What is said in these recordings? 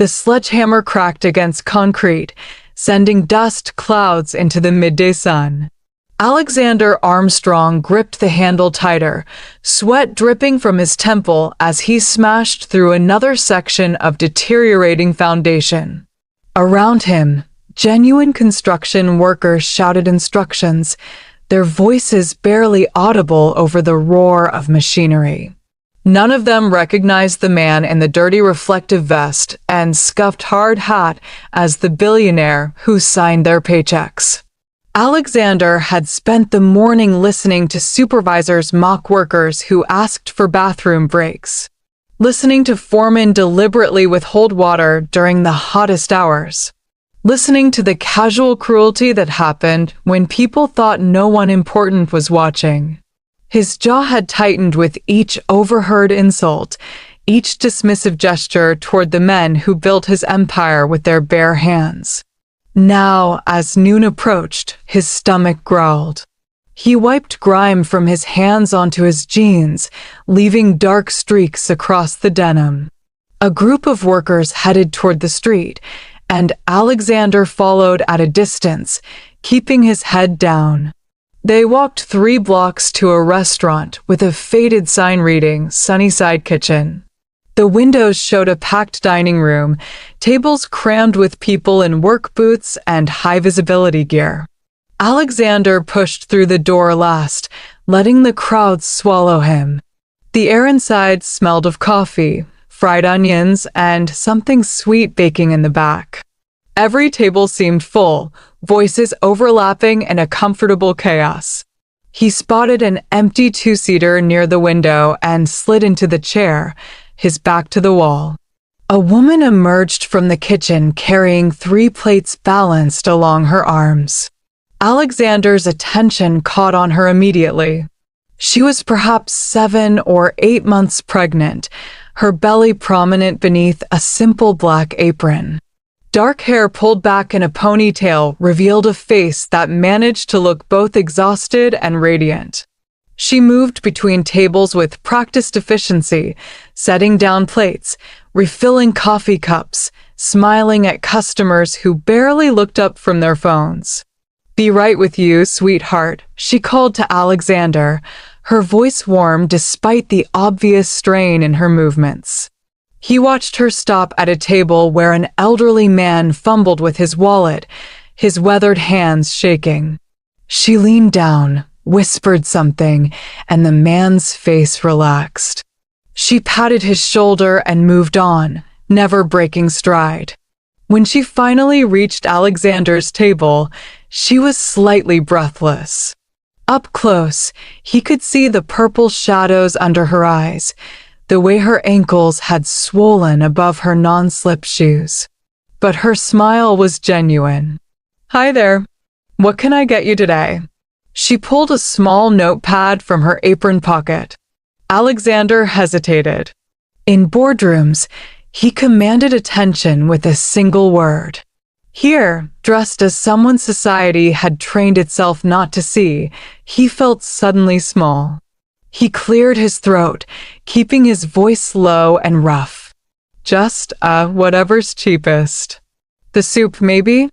The sledgehammer cracked against concrete, sending dust clouds into the midday sun. Alexander Armstrong gripped the handle tighter, sweat dripping from his temple as he smashed through another section of deteriorating foundation. Around him, genuine construction workers shouted instructions, their voices barely audible over the roar of machinery. None of them recognized the man in the dirty reflective vest and scuffed hard hat as the billionaire who signed their paychecks. Alexander had spent the morning listening to supervisors mock workers who asked for bathroom breaks, listening to foremen deliberately withhold water during the hottest hours, listening to the casual cruelty that happened when people thought no one important was watching. His jaw had tightened with each overheard insult, each dismissive gesture toward the men who built his empire with their bare hands. Now, as noon approached, his stomach growled. He wiped grime from his hands onto his jeans, leaving dark streaks across the denim. A group of workers headed toward the street, and Alexander followed at a distance, keeping his head down. They walked 3 blocks to a restaurant with a faded sign reading Sunnyside Kitchen. The windows showed a packed dining room, tables crammed with people in work boots and high-visibility gear. Alexander pushed through the door last, letting the crowd swallow him. The air inside smelled of coffee, fried onions, and something sweet baking in the back. Every table seemed full, voices overlapping in a comfortable chaos. He spotted an empty 2-seater near the window and slid into the chair, his back to the wall. A woman emerged from the kitchen carrying 3 plates balanced along her arms. Alexander's attention caught on her immediately. She was perhaps 7 or 8 months pregnant, her belly prominent beneath a simple black apron. Dark hair pulled back in a ponytail revealed a face that managed to look both exhausted and radiant. She moved between tables with practiced efficiency, setting down plates, refilling coffee cups, smiling at customers who barely looked up from their phones. "Be right with you, sweetheart," she called to Alexander, her voice warm despite the obvious strain in her movements. He watched her stop at a table where an elderly man fumbled with his wallet, his weathered hands shaking. She leaned down, whispered something, and the man's face relaxed. She patted his shoulder and moved on, never breaking stride. When she finally reached Alexander's table, she was slightly breathless. Up close, he could see the purple shadows under her eyes, the way her ankles had swollen above her non-slip shoes. But her smile was genuine. "Hi there. What can I get you today?" She pulled a small notepad from her apron pocket. Alexander hesitated. In boardrooms, he commanded attention with a single word. Here, dressed as someone society had trained itself not to see, he felt suddenly small. He cleared his throat, keeping his voice low and rough. "Just, whatever's cheapest. The soup, maybe?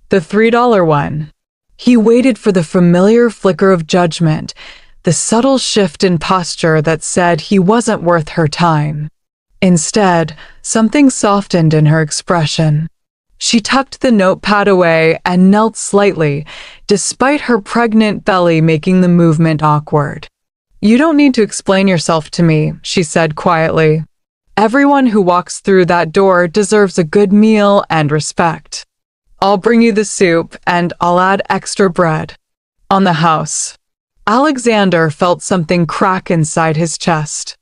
The $3 one." He waited for the familiar flicker of judgment, the subtle shift in posture that said he wasn't worth her time. Instead, something softened in her expression. She tucked the notepad away and knelt slightly, despite her pregnant belly making the movement awkward. "You don't need to explain yourself to me," she said quietly. "Everyone who walks through that door deserves a good meal and respect. I'll bring you the soup, and I'll add extra bread. On the house." Alexander felt something crack inside his chest.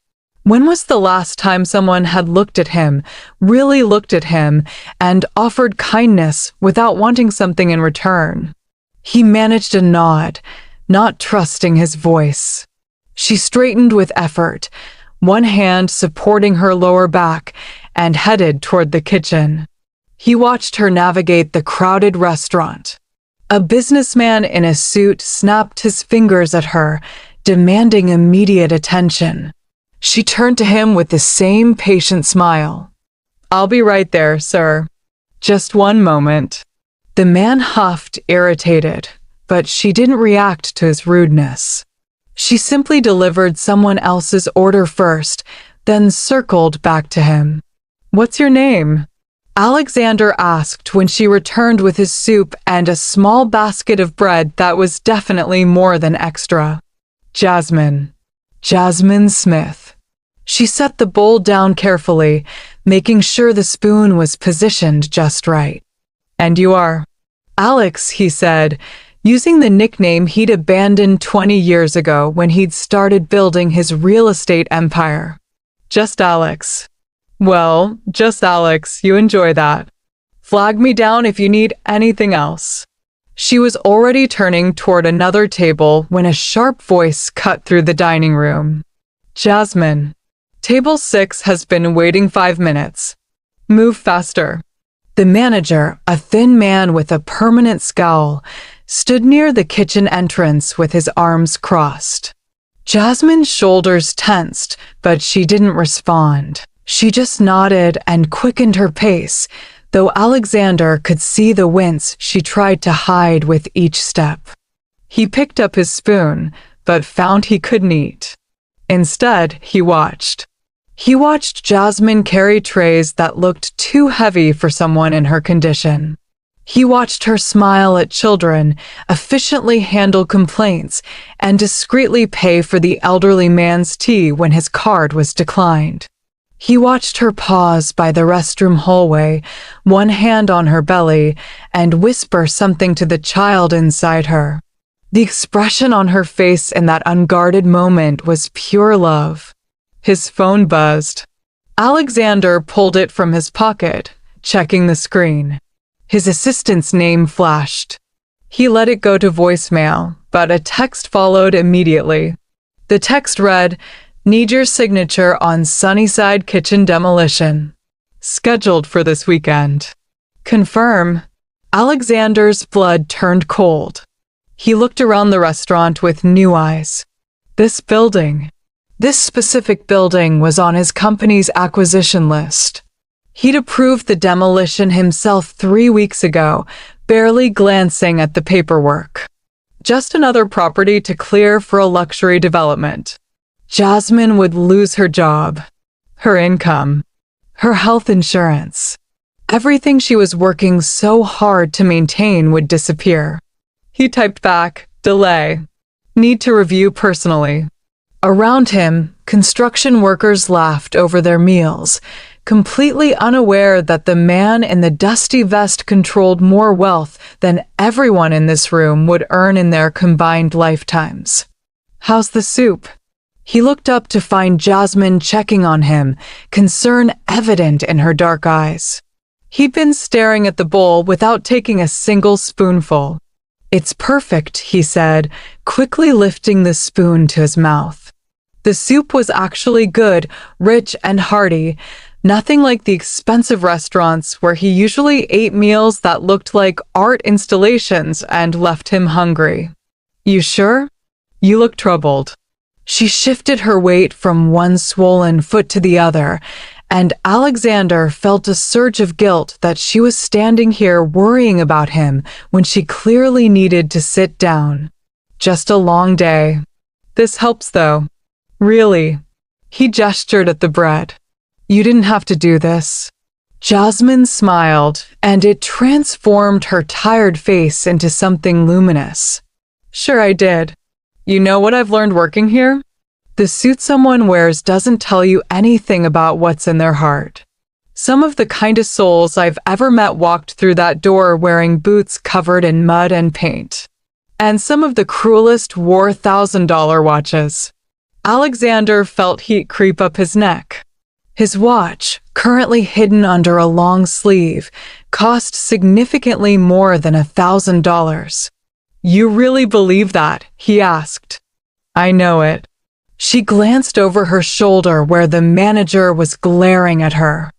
When was the last time someone had looked at him, really looked at him, and offered kindness without wanting something in return? He managed a nod, not trusting his voice. She straightened with effort, one hand supporting her lower back, and headed toward the kitchen. He watched her navigate the crowded restaurant. A businessman in a suit snapped his fingers at her, demanding immediate attention. She turned to him with the same patient smile. I'll be right there, sir. Just one moment. The man huffed, irritated, but she didn't react to his rudeness. She simply delivered someone else's order first, then circled back to him. What's your name? Alexander asked when she returned with his soup and a small basket of bread that was definitely more than extra. Jasmine. Jasmine Smith. She set the bowl down carefully, making sure the spoon was positioned just right. And you are? Alex, he said, using the nickname he'd abandoned 20 years ago when he'd started building his real estate empire. Just Alex. Well, just Alex, you enjoy that. Flag me down if you need anything else. She was already turning toward another table when a sharp voice cut through the dining room. Jasmine, table 6 has been waiting 5 minutes. Move faster. The manager, a thin man with a permanent scowl, stood near the kitchen entrance with his arms crossed. Jasmine's shoulders tensed, but she didn't respond. She just nodded and quickened her pace, though Alexander could see the wince she tried to hide with each step. He picked up his spoon, but found he couldn't eat. Instead, he watched. He watched Jasmine carry trays that looked too heavy for someone in her condition. He watched her smile at children, efficiently handle complaints, and discreetly pay for the elderly man's tea when his card was declined. He watched her pause by the restroom hallway, one hand on her belly, and whisper something to the child inside her. The expression on her face in that unguarded moment was pure love. His phone buzzed. Alexander pulled it from his pocket, checking the screen. His assistant's name flashed. He let it go to voicemail, but a text followed immediately. The text read, "Need your signature on Sunnyside kitchen demolition. Scheduled for this weekend." Confirm. Alexander's blood turned cold. He looked around the restaurant with new eyes. This specific building was on his company's acquisition list. He'd approved the demolition himself 3 weeks ago, barely glancing at the paperwork. Just another property to clear for a luxury development. Jasmine would lose her job, her income, her health insurance. Everything she was working so hard to maintain would disappear. He typed back, delay. Need to review personally. Around him, construction workers laughed over their meals, completely unaware that the man in the dusty vest controlled more wealth than everyone in this room would earn in their combined lifetimes. How's the soup? He looked up to find Jasmine checking on him, concern evident in her dark eyes. He'd been staring at the bowl without taking a single spoonful. It's perfect, he said, quickly lifting the spoon to his mouth. The soup was actually good, rich and hearty, nothing like the expensive restaurants where he usually ate meals that looked like art installations and left him hungry. You sure? You look troubled. She shifted her weight from one swollen foot to the other, and Alexander felt a surge of guilt that she was standing here worrying about him when she clearly needed to sit down. Just a long day. This helps, though. Really. He gestured at the bread. You didn't have to do this. Jasmine smiled, and it transformed her tired face into something luminous. Sure I did. You know what I've learned working here? The suit someone wears doesn't tell you anything about what's in their heart. Some of the kindest souls I've ever met walked through that door wearing boots covered in mud and paint. And some of the cruelest wore $1,000 watches. Alexander felt heat creep up his neck. His watch, currently hidden under a long sleeve, cost significantly more than $1,000. You really believe that? He asked. I know it. She glanced over her shoulder where the manager was glaring at her.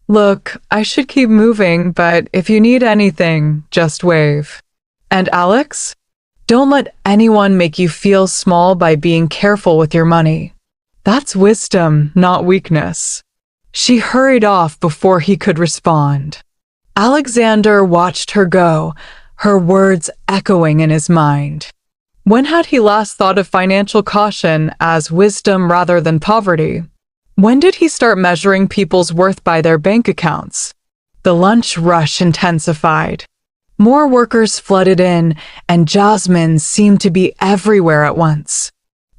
Look, I should keep moving, but if you need anything, just wave. And Alex? Don't let anyone make you feel small by being careful with your money. That's wisdom, not weakness. She hurried off before he could respond. Alexander watched her go, her words echoing in his mind. When had he last thought of financial caution as wisdom rather than poverty? When did he start measuring people's worth by their bank accounts? The lunch rush intensified. More workers flooded in, and Jasmine seemed to be everywhere at once.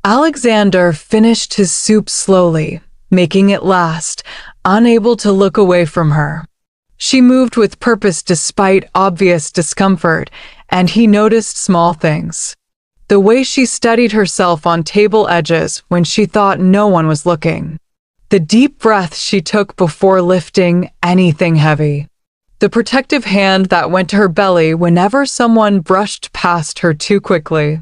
Alexander finished his soup slowly, making it last, unable to look away from her. She moved with purpose despite obvious discomfort, and he noticed small things. The way she steadied herself on table edges when she thought no one was looking. The deep breath she took before lifting anything heavy. The protective hand that went to her belly whenever someone brushed past her too quickly.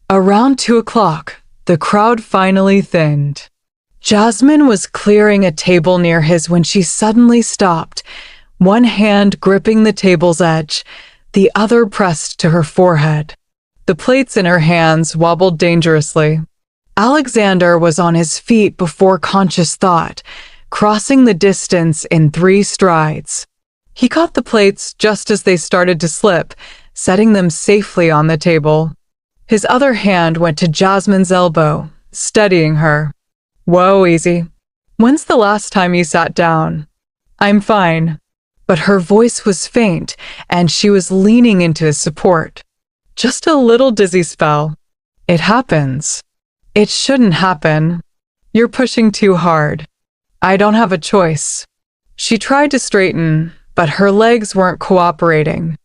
Around 2 o'clock, the crowd finally thinned. Jasmine was clearing a table near his when she suddenly stopped, one hand gripping the table's edge, the other pressed to her forehead. The plates in her hands wobbled dangerously. Alexander was on his feet before conscious thought, crossing the distance in 3 strides. He caught the plates just as they started to slip, setting them safely on the table. His other hand went to Jasmine's elbow, steadying her. "Whoa, easy. When's the last time you sat down?" "I'm fine." But her voice was faint, and she was leaning into his support. "Just a little dizzy spell. It happens." "It shouldn't happen. You're pushing too hard." "I don't have a choice." She tried to straighten, but her legs weren't cooperating.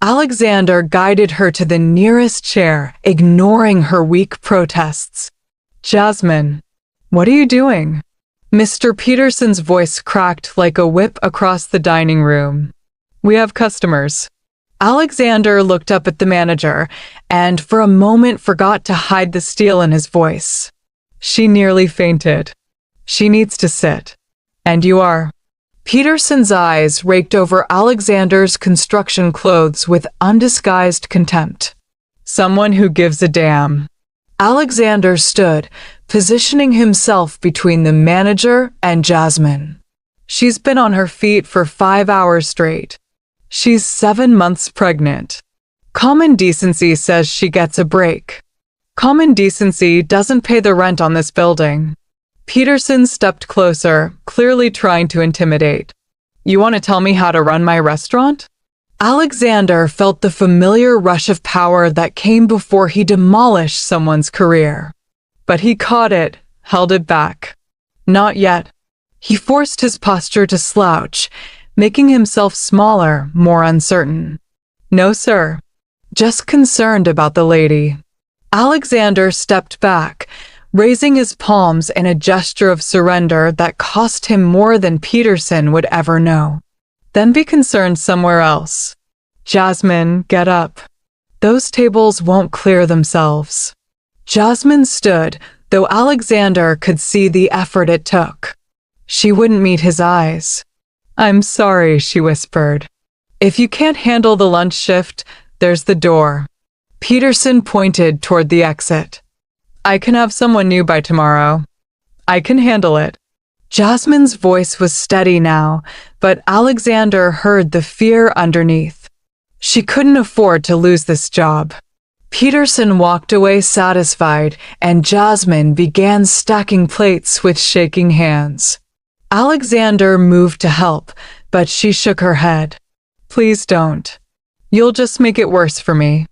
Alexander guided her to the nearest chair, ignoring her weak protests. "Jasmine, what are you doing?" Mr. Peterson's voice cracked like a whip across the dining room. "We have customers." Alexander looked up at the manager and for a moment forgot to hide the steel in his voice. She nearly fainted. "She needs to sit." "And you are." Peterson's eyes raked over Alexander's construction clothes with undisguised contempt. "Someone who gives a damn." Alexander stood, positioning himself between the manager and Jasmine. "She's been on her feet for 5 hours straight. She's 7 months pregnant. Common decency says she gets a break. Common decency doesn't pay the rent on this building." Peterson stepped closer, clearly trying to intimidate. "You want to tell me how to run my restaurant?" Alexander felt the familiar rush of power that came before he demolished someone's career. But he caught it, held it back. Not yet. He forced his posture to slouch, making himself smaller, more uncertain. "No, sir. Just concerned about the lady." Alexander stepped back, raising his palms in a gesture of surrender that cost him more than Peterson would ever know. "Then be concerned somewhere else. Jasmine, get up. Those tables won't clear themselves." Jasmine stood, though Alexander could see the effort it took. She wouldn't meet his eyes. "I'm sorry," she whispered. "If you can't handle the lunch shift, there's the door." Peterson pointed toward the exit. "I can have someone new by tomorrow. I can handle it." Jasmine's voice was steady now, but Alexander heard the fear underneath. She couldn't afford to lose this job. Peterson walked away satisfied, and Jasmine began stacking plates with shaking hands. Alexander moved to help, but she shook her head. "Please don't. You'll just make it worse for me."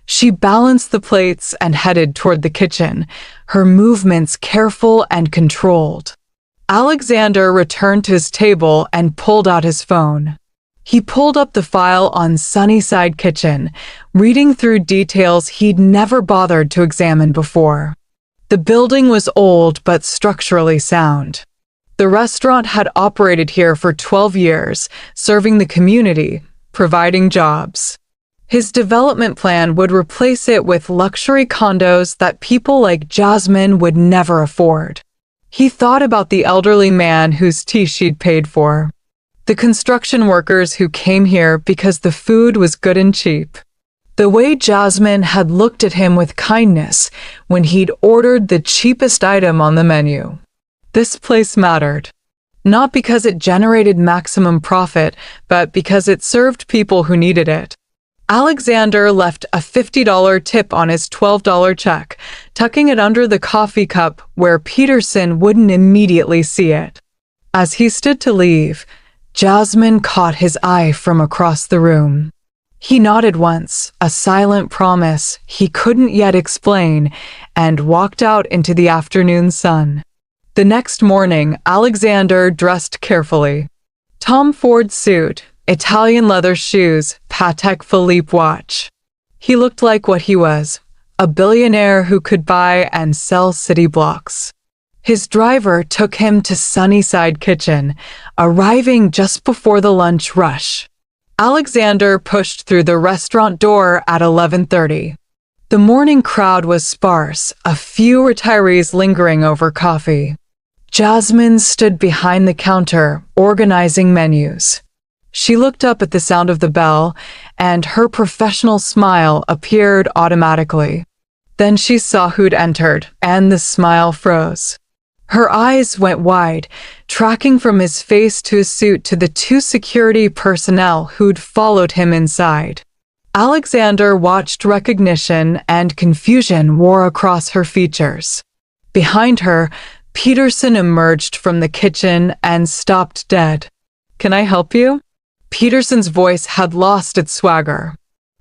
She balanced the plates and headed toward the kitchen, her movements careful and controlled. Alexander returned to his table and pulled out his phone. He pulled up the file on Sunnyside Kitchen, reading through details he'd never bothered to examine before. The building was old but structurally sound. The restaurant had operated here for 12 years, serving the community, providing jobs. His development plan would replace it with luxury condos that people like Jasmine would never afford. He thought about the elderly man whose tea she'd paid for. The construction workers who came here because the food was good and cheap. The way Jasmine had looked at him with kindness when he'd ordered the cheapest item on the menu. This place mattered. Not because it generated maximum profit, but because it served people who needed it. Alexander left a $50 tip on his $12 check, tucking it under the coffee cup where Peterson wouldn't immediately see it. As he stood to leave, Jasmine caught his eye from across the room. He nodded once, a silent promise he couldn't yet explain, and walked out into the afternoon sun. The next morning, Alexander dressed carefully. Tom Ford suit, Italian leather shoes, Patek Philippe watch. He looked like what he was, a billionaire who could buy and sell city blocks. His driver took him to Sunnyside Kitchen, arriving just before the lunch rush. Alexander pushed through the restaurant door at 11:30. The morning crowd was sparse, a few retirees lingering over coffee. Jasmine stood behind the counter, organizing menus. She looked up at the sound of the bell, and her professional smile appeared automatically. Then she saw who'd entered, and the smile froze. Her eyes went wide, tracking from his face to his suit to the two security personnel who'd followed him inside. Alexander watched recognition, and confusion wore across her features. Behind her, Peterson emerged from the kitchen and stopped dead. "Can I help you?" Peterson's voice had lost its swagger.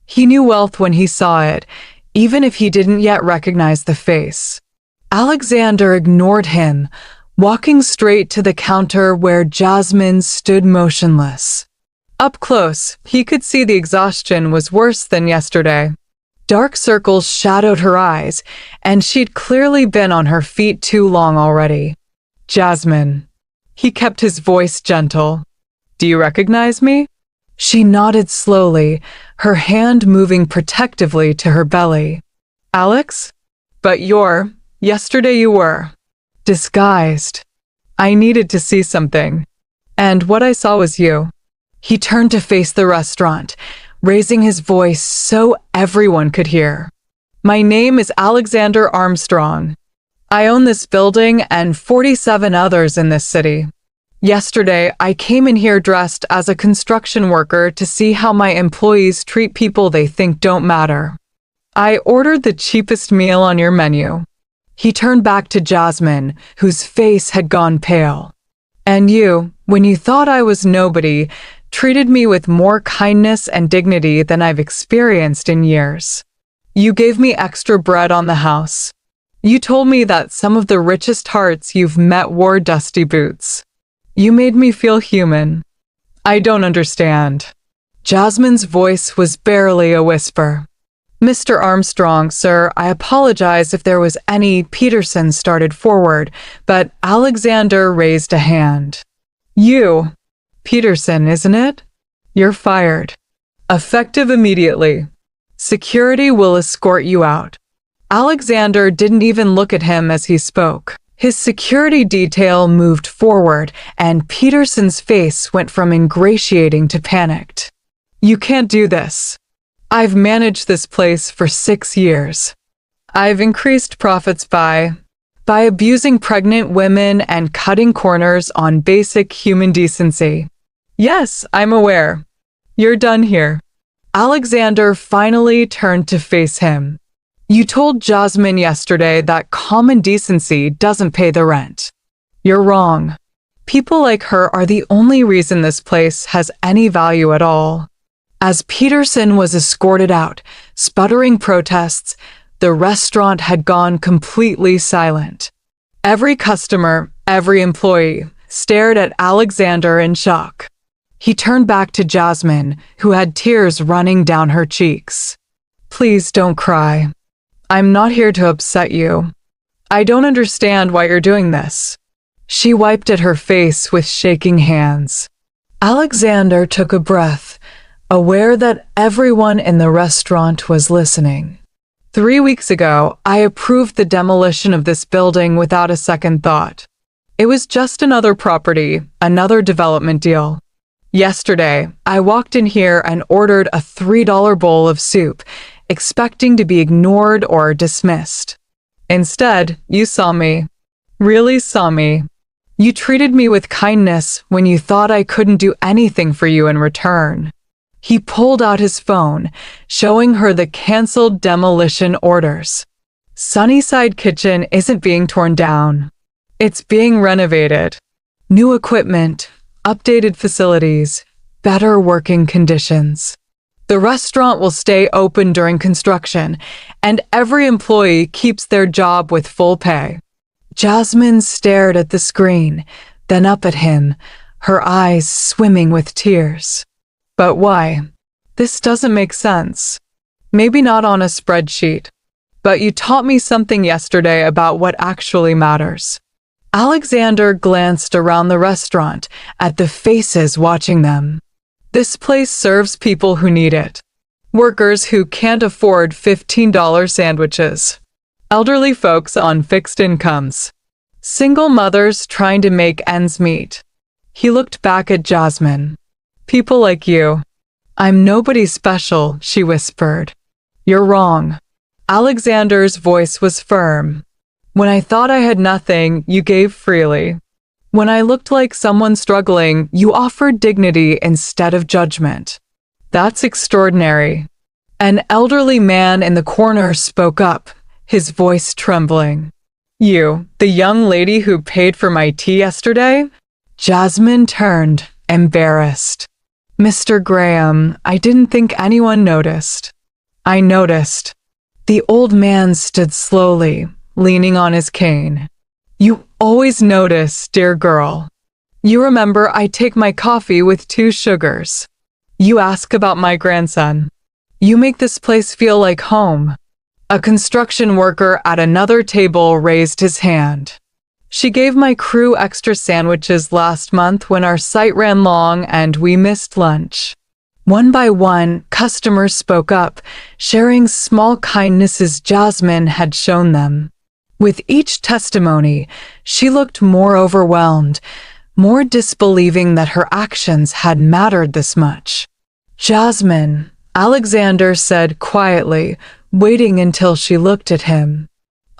He knew wealth when he saw it, even if he didn't yet recognize the face. Alexander ignored him, walking straight to the counter where Jasmine stood motionless. Up close, he could see the exhaustion was worse than yesterday. Dark circles shadowed her eyes, and she'd clearly been on her feet too long already. "Jasmine." He kept his voice gentle. "Do you recognize me?" She nodded slowly, her hand moving protectively to her belly. "Alex? But yesterday you were disguised. I needed to see something. And what I saw was you." He turned to face the restaurant, raising his voice so everyone could hear. "My name is Alexander Armstrong. I own this building and 47 others in this city. Yesterday, I came in here dressed as a construction worker to see how my employees treat people they think don't matter. I ordered the cheapest meal on your menu." He turned back to Jasmine, whose face had gone pale. "And you, when you thought I was nobody, treated me with more kindness and dignity than I've experienced in years. You gave me extra bread on the house. You told me that some of the richest hearts you've met wore dusty boots. You made me feel human. I don't understand." Jasmine's voice was barely a whisper. "Mr. Armstrong, sir, I apologize if there was any." Peterson started forward, but Alexander raised a hand. "You, Peterson, isn't it? You're fired. Effective immediately. Security will escort you out." Alexander didn't even look at him as he spoke. His security detail moved forward, and Peterson's face went from ingratiating to panicked. "You can't do this. I've managed this place for 6 years. I've increased profits by abusing pregnant women and cutting corners on basic human decency. Yes, I'm aware. You're done here." Alexander finally turned to face him. "You told Jasmine yesterday that common decency doesn't pay the rent. You're wrong. People like her are the only reason this place has any value at all." As Peterson was escorted out, sputtering protests, the restaurant had gone completely silent. Every customer, every employee, stared at Alexander in shock. He turned back to Jasmine, who had tears running down her cheeks. "Please don't cry. I'm not here to upset you. I don't understand why you're doing this." She wiped at her face with shaking hands. Alexander took a breath, aware that everyone in the restaurant was listening. 3 weeks ago, I approved the demolition of this building without a second thought. It was just another property, another development deal. Yesterday, I walked in here and ordered a $3 bowl of soup, expecting to be ignored or dismissed. Instead, you saw me. Really saw me. You treated me with kindness when you thought I couldn't do anything for you in return." He pulled out his phone, showing her the canceled demolition orders. Sunnyside Kitchen isn't being torn down. It's being renovated. New equipment, updated facilities, better working conditions. The restaurant will stay open during construction, and every employee keeps their job with full pay. Jasmine stared at the screen, then up at him, her eyes swimming with tears. "But why? This doesn't make sense. Maybe not on a spreadsheet, but you taught me something yesterday about what actually matters." Alexander glanced around the restaurant at the faces watching them. This place serves people who need it. Workers who can't afford $15 sandwiches. Elderly folks on fixed incomes. Single mothers trying to make ends meet. He looked back at Jasmine. "People like you." "I'm nobody special," she whispered. "You're wrong." Alexander's voice was firm. "When I thought I had nothing, you gave freely. When I looked like someone struggling, you offered dignity instead of judgment. That's extraordinary." An elderly man in the corner spoke up, his voice trembling. "You, the young lady who paid for my tea yesterday?" Jasmine turned, embarrassed. "Mr. Graham, I didn't think anyone noticed." "I noticed." The old man stood slowly, leaning on his cane. "You always notice, dear girl. You remember I take my coffee with 2 sugars. You ask about my grandson. You make this place feel like home." A construction worker at another table raised his hand. "She gave my crew extra sandwiches last month when our site ran long and we missed lunch." One by one, customers spoke up, sharing small kindnesses Jasmine had shown them. With each testimony, she looked more overwhelmed, more disbelieving that her actions had mattered this much. "Jasmine," Alexander said quietly, waiting until she looked at him.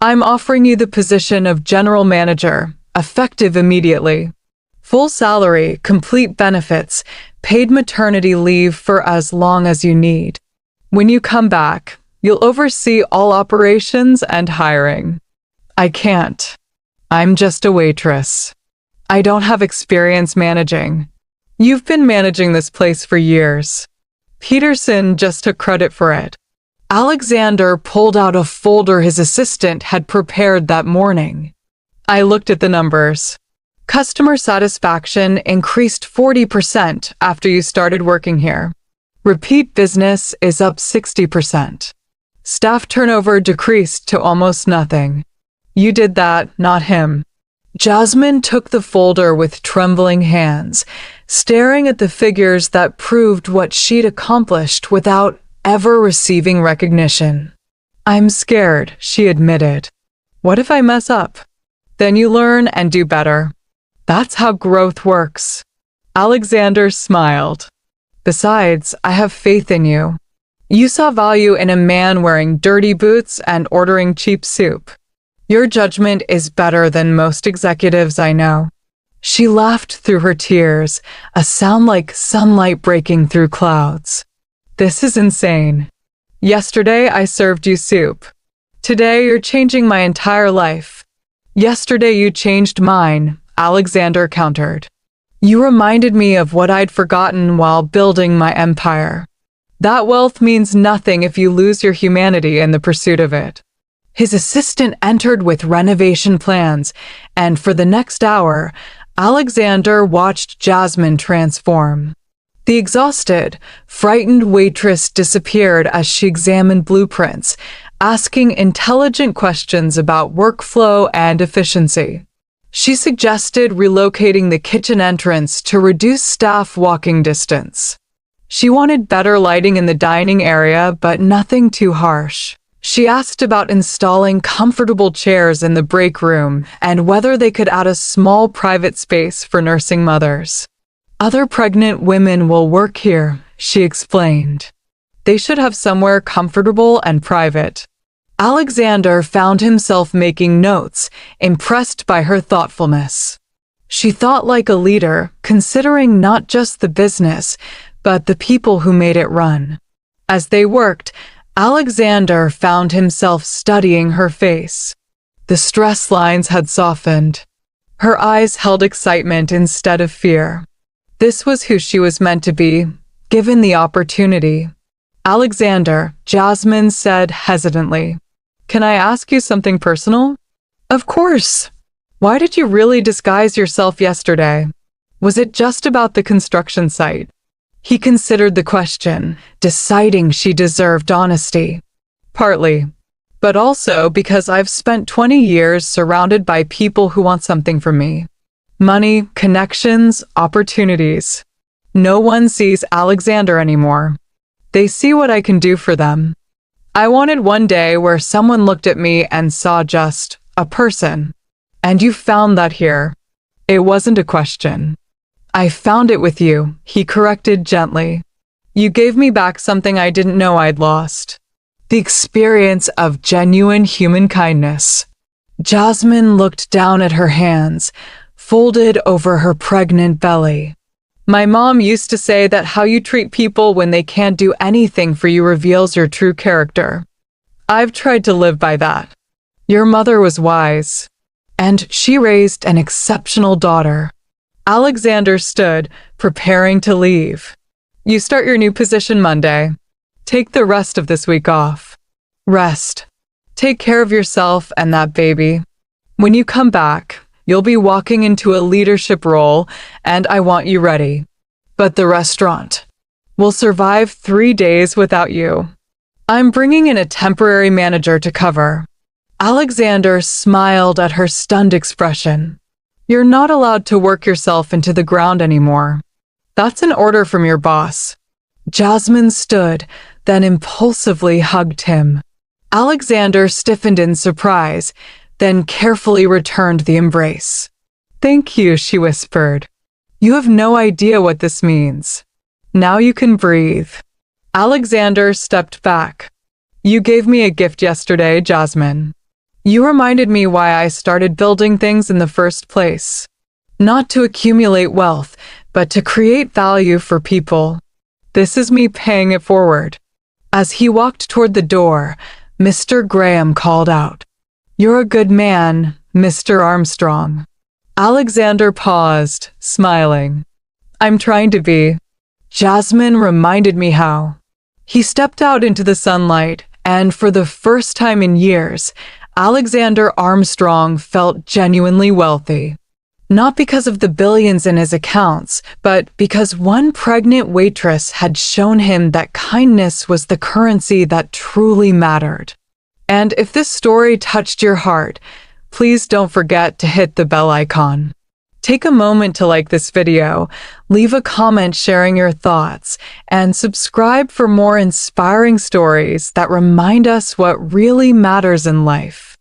"I'm offering you the position of general manager, effective immediately. Full salary, complete benefits, paid maternity leave for as long as you need. When you come back, you'll oversee all operations and hiring." "I can't. I'm just a waitress. I don't have experience managing." "You've been managing this place for years. Peterson just took credit for it." Alexander pulled out a folder his assistant had prepared that morning. "I looked at the numbers. Customer satisfaction increased 40% after you started working here. Repeat business is up 60%. Staff turnover decreased to almost nothing. You did that, not him." Jasmine took the folder with trembling hands, staring at the figures that proved what she'd accomplished without ever receiving recognition. "I'm scared," she admitted. "What if I mess up?" "Then you learn and do better. That's how growth works." Alexander smiled. "Besides, I have faith in you. You saw value in a man wearing dirty boots and ordering cheap soup. Your judgment is better than most executives I know." She laughed through her tears, a sound like sunlight breaking through clouds. "This is insane. Yesterday I served you soup. Today you're changing my entire life." "Yesterday you changed mine," Alexander countered. "You reminded me of what I'd forgotten while building my empire. That wealth means nothing if you lose your humanity in the pursuit of it." His assistant entered with renovation plans, and for the next hour, Alexander watched Jasmine transform. The exhausted, frightened waitress disappeared as she examined blueprints, asking intelligent questions about workflow and efficiency. She suggested relocating the kitchen entrance to reduce staff walking distance. She wanted better lighting in the dining area, but nothing too harsh. She asked about installing comfortable chairs in the break room and whether they could add a small private space for nursing mothers. "Other pregnant women will work here," she explained. "They should have somewhere comfortable and private." Alexander found himself making notes, impressed by her thoughtfulness. She thought like a leader, considering not just the business, but the people who made it run. As they worked, Alexander found himself studying her face. The stress lines had softened. Her eyes held excitement instead of fear. This was who she was meant to be, given the opportunity. Alexander, Jasmine said hesitantly, "Can I ask you something personal?" "Of course. Why did you really disguise yourself yesterday? Was it just about the construction site?" He considered the question, deciding she deserved honesty. "Partly, but also because I've spent 20 years surrounded by people who want something from me. Money, connections, opportunities. No one sees Alexander anymore. They see what I can do for them. I wanted one day where someone looked at me and saw just a person. And you found that here. It wasn't a question. I found it with you," he corrected gently. "You gave me back something I didn't know I'd lost. The experience of genuine human kindness." Jasmine looked down at her hands, folded over her pregnant belly. "My mom used to say that how you treat people when they can't do anything for you reveals your true character. I've tried to live by that. Your mother was wise, and she raised an exceptional daughter." Alexander stood, preparing to leave. "You start your new position Monday. Take the rest of this week off. Rest. Take care of yourself and that baby. When you come back, you'll be walking into a leadership role, and I want you ready. But the restaurant will survive 3 days without you. I'm bringing in a temporary manager to cover." Alexander smiled at her stunned expression. "You're not allowed to work yourself into the ground anymore. That's an order from your boss." Jasmine stood, then impulsively hugged him. Alexander stiffened in surprise, then carefully returned the embrace. "Thank you," she whispered. "You have no idea what this means. Now you can breathe." Alexander stepped back. "You gave me a gift yesterday, Jasmine. You reminded me why I started building things in the first place. Not to accumulate wealth, but to create value for people. This is me paying it forward." As he walked toward the door, Mr. Graham called out, "You're a good man, Mr. Armstrong." Alexander paused, smiling. "I'm trying to be. Jasmine reminded me how." He stepped out into the sunlight, and for the first time in years, Alexander Armstrong felt genuinely wealthy. Not because of the billions in his accounts, but because one pregnant waitress had shown him that kindness was the currency that truly mattered. And if this story touched your heart, please don't forget to hit the bell icon. Take a moment to like this video, leave a comment sharing your thoughts, and subscribe for more inspiring stories that remind us what really matters in life.